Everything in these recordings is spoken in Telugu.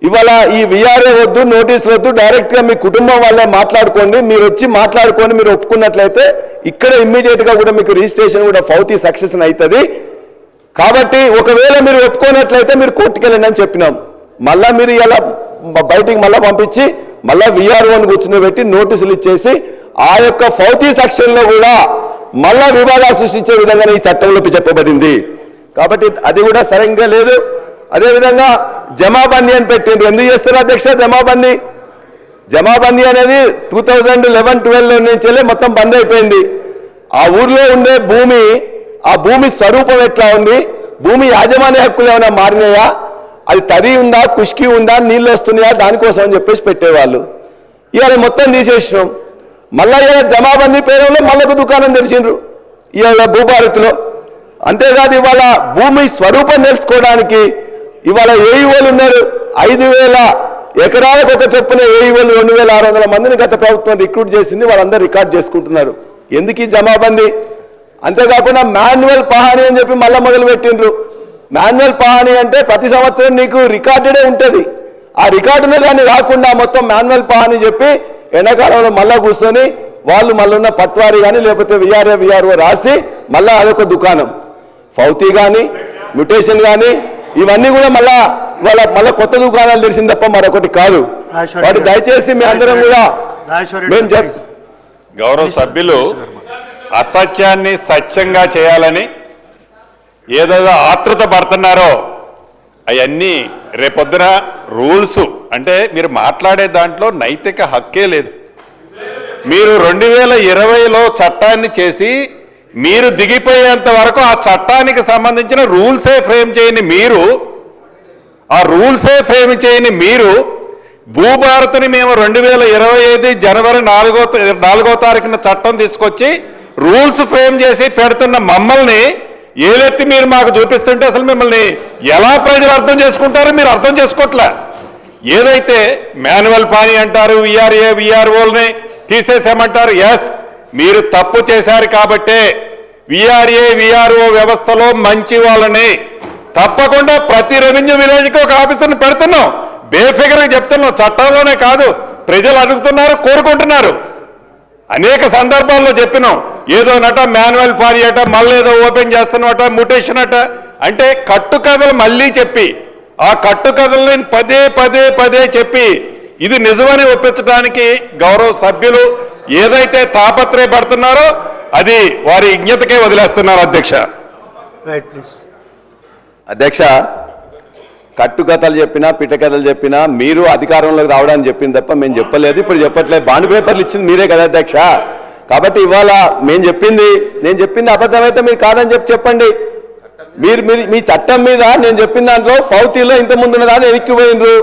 ఇవాళ ఈ విఆర్ఏ వద్దు, నోటీసులు వద్దు, డైరెక్ట్గా మీ కుటుంబం వాళ్ళే మాట్లాడుకోండి. మీరు వచ్చి మాట్లాడుకొని మీరు ఒప్పుకున్నట్లయితే ఇక్కడ ఇమ్మీడియట్గా కూడా మీకు రిజిస్ట్రేషన్ కూడా ఫౌతీ సక్సెస్ అవుతుంది. కాబట్టి ఒకవేళ మీరు ఒప్పుకోనట్లయితే మీరు కోర్టుకు వెళ్ళండి అని చెప్పినాం. మళ్ళా మీరు ఇలా బయటికి మళ్ళీ పంపించి మళ్ళీ విఆర్ఓని కూర్చుని నోటీసులు ఇచ్చేసి ఆ యొక్క ఫౌతీ సెక్షన్లో కూడా మళ్ళా వివాదాలు సృష్టించే విధంగానే ఈ చట్టంలో చెప్పబడింది. కాబట్టి అది కూడా సరిగ్గా లేదు. అదేవిధంగా జమాబందీ అని పెట్టిండ్రు. ఎందుకు చేస్తారు అధ్యక్ష జమాబందీ? జమాబందీ అనేది 2011-12 నుంచి మొత్తం బంద్ అయిపోయింది. ఆ ఊర్లో ఉండే భూమి, ఆ భూమి స్వరూపం ఎట్లా ఉంది, భూమి యాజమాన్య హక్కులు ఏమైనా మారినాయా, అది తడి ఉందా, కుష్కి ఉందా, నీళ్ళు వస్తున్నాయా, దానికోసం అని చెప్పేసి పెట్టేవాళ్ళు. ఇవాళ మొత్తం తీసేసినాం. మళ్ళా ఇలా జమాబందీ పేరులో మళ్ళొక దుకాణం తెరిచిండ్రు ఇవాళ భూభారతిలో. అంతేకాదు ఇవాళ భూమి స్వరూపం తెలుసుకోవడానికి ఇవాళ ఏఈఓలు ఉన్నారు. 5,000 ఎకరాలకు ఒక చొప్పున ఏఈఓలు 2,600 మందిని గత ప్రభుత్వం రిక్రూట్ చేసింది. వాళ్ళందరూ రికార్డ్ చేసుకుంటున్నారు. ఎందుకు ఈ జమాబందీ? అంతేకాకుండా మాన్యువల్ పహాణి అని చెప్పి మళ్ళీ మొదలు పెట్టిండ్రు. మాన్యువల్ పహాణి అంటే ప్రతి సంవత్సరం నీకు రికార్డెడే ఉంటుంది. ఆ రికార్డునే దాన్ని కాకుండా మొత్తం మాన్యువల్ పహాణి చెప్పి ఎండాకాలంలో మళ్ళా కూర్చొని వాళ్ళు మళ్ళీ ఉన్న పట్వారీ కానీ లేకపోతే విఆర్ఓ రాసి మళ్ళీ అదొక దుకాణం. ఫౌతీ కానీ మ్యుటేషన్ కానీ ఇవన్నీ కూడా మళ్ళా కొత్త దుకాణాలు తెలిసింది తప్ప మరొకటి కాదు. వాటి దయచేసి మీ అందరం కూడా గౌరవ సభ్యులు అసత్యాన్ని సత్యంగా చేయాలని ఏదైతే ఆతృత పడుతున్నారో అవన్నీ రేపొద్దున రూల్స్ అంటే మీరు మాట్లాడే దాంట్లో నైతిక హక్కే లేదు. మీరు 2020లో చట్టాన్ని చేసి మీరు దిగిపోయేంత వరకు ఆ చట్టానికి సంబంధించిన రూల్సే ఫ్రేమ్ చేయని మీరు భూభారతిని మేము 2025 జనవరి 4వ తారీఖున చట్టం తీసుకొచ్చి రూల్స్ ఫ్రేమ్ చేసి పెడుతున్న మమ్మల్ని ఏదెత్తి మీరు మాకు చూపిస్తుంటే అసలు మిమ్మల్ని ఎలా ప్రజలు అర్థం చేసుకుంటారో మీరు అర్థం చేసుకోవట్లే. ఏదైతే మాన్యువల్ పానీ అంటారు, విఆర్ఓల్ని తీసేసామంటారు. ఎస్, మీరు తప్పు చేశారు కాబట్టే విఆర్ఓ వ్యవస్థలో మంచి వాళ్ళని తప్పకుండా ప్రతి రెవెన్యూ విలేజ్కి ఒక ఆఫీసర్ని పెడుతున్నాం. బేఫిగర్గా చెప్తున్నాం. చట్టంలోనే కాదు, ప్రజలు అడుగుతున్నారు, కోరుకుంటున్నారు. అనేక సందర్భాల్లో చెప్పినాం. ఏదో నట మాన్యువల్ పానీ అట, మళ్ళీ ఏదో ఓపెన్ చేస్తున్నట, మ్యుటేషన్ అట అంటే కట్టుకథలు మళ్ళీ చెప్పి ఆ కట్టుకథల్ని పదే చెప్పి ఇది నిజమని ఒప్పించడానికి గౌరవ సభ్యులు ఏదైతే తాపత్రయపడుతున్నారో అది వారి విజ్ఞతకే వదిలేస్తున్నారు. అధ్యక్ష కట్టుకథలు చెప్పినా పిట్టకథలు చెప్పినా మీరు అధికారంలోకి రావడానికి చెప్పింది తప్ప మేము చెప్పలేదు, ఇప్పుడు చెప్పట్లేదు. బాండ్ పేపర్లు ఇచ్చింది మీరే కదా అధ్యక్ష. కాబట్టి ఇవాళ నేను చెప్పింది అబద్ధమైతే మీరు కాదని చెప్పండి. మీరు మీ చట్టం మీద నేను చెప్పిన దాంట్లో ఫౌతీలో ఇంతకుముందు ఉన్న దాన్ని ఎక్కిపోయినరు,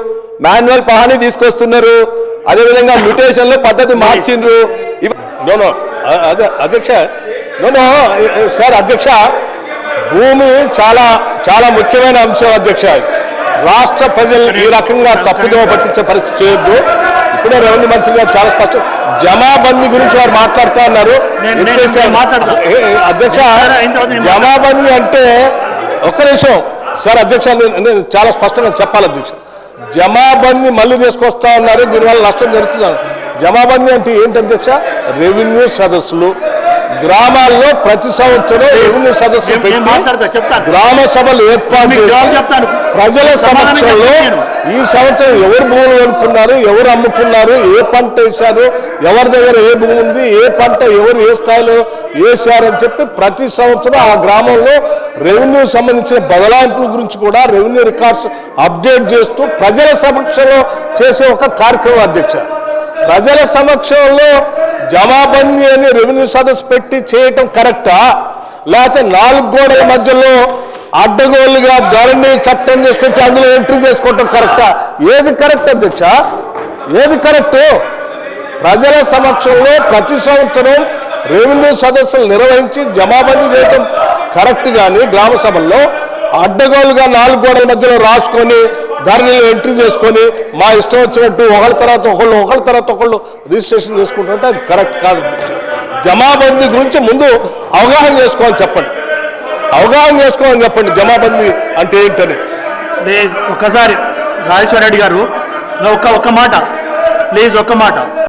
మాన్యువల్ పహాని తీసుకొస్తున్నారు, అదేవిధంగా మ్యుటేషన్లో పద్ధతి మార్చిండ్రు. అధ్యక్ష సార్ అధ్యక్ష భూమి చాలా ముఖ్యమైన అంశం అధ్యక్ష. రాష్ట్ర ప్రజలు ఈ రకంగా తప్పుదోవ పట్టించే పరిస్థితి చేయొద్దు. ఇప్పుడే రెవెన్యూ మంత్రి గారు చాలా స్పష్టం జమాబందీ గురించి వారు మాట్లాడుతూ ఉన్నారు. అధ్యక్ష జమాబందీ అంటే ఒక్క నిమిషం సార్ అధ్యక్ష నేను చాలా స్పష్టంగా చెప్పాలి అధ్యక్ష. జమాబందీ మళ్ళీ తీసుకొస్తా ఉన్నారు, దీనివల్ల నష్టం జరుగుతుంది. జమాబందీ అంటే ఏంటి అధ్యక్ష? రెవెన్యూ సదస్సులు గ్రామాల్లో ప్రతి సంవత్సరం రెవెన్యూ సదస్సులు పెట్టి గ్రామ సభలు ఏర్పాటు చేసి ప్రజల సమక్షంలో ఈ సంవత్సరం ఎవరు భూములు కొనుక్కున్నారు, ఎవరు అమ్ముకున్నారు, ఏ పంట వేశారు, ఎవరి దగ్గర ఏ భూమి ఉంది, ఏ పంట ఎవరు ఏ స్థాయిలో వేశారని చెప్పి ప్రతి సంవత్సరం ఆ గ్రామంలో రెవెన్యూ సంబంధించిన బదలాయింపుల గురించి కూడా రెవెన్యూ రికార్డ్స్ అప్డేట్ చేస్తూ ప్రజల సమక్షంలో చేసే ఒక కార్యక్రమం అధ్యక్ష. ప్రజల సమక్షంలో జమాబందీ అని రెవెన్యూ సదస్సు పెట్టి చేయటం కరెక్టా, లేకపోతే 4 గోడల మధ్యలో అడ్డగోలుగా ధరణి చట్టం చేసుకొచ్చి అందులో ఎంట్రీ చేసుకోవటం కరెక్టా? ఏది కరెక్ట్ అధ్యక్ష? ఏది కరెక్ట్? ప్రజల సమక్షంలో ప్రతి సంవత్సరం రెవెన్యూ సదస్సులు నిర్వహించి జమాబందీ చేయటం కరెక్ట్. కానీ గ్రామ సభల్లో అడ్డగోలుగా 4 గోడల మధ్యలో రాసుకొని ధరణిలో ఎంట్రీ చేసుకొని మా ఇష్టం వచ్చినట్టు ఒకళ్ళ తర్వాత ఒకళ్ళు రిజిస్ట్రేషన్ చేసుకుంటుంటే అది కరెక్ట్ కాదు. జమాబందీ గురించి ముందు అవగాహన చేసుకోవాలని చెప్పండి. జమాబందీ అంటే ఏంటని ఒకసారి రాజేశ్వర రెడ్డి గారు ఒక్క మాట ప్లీజ్, ఒక్క మాట.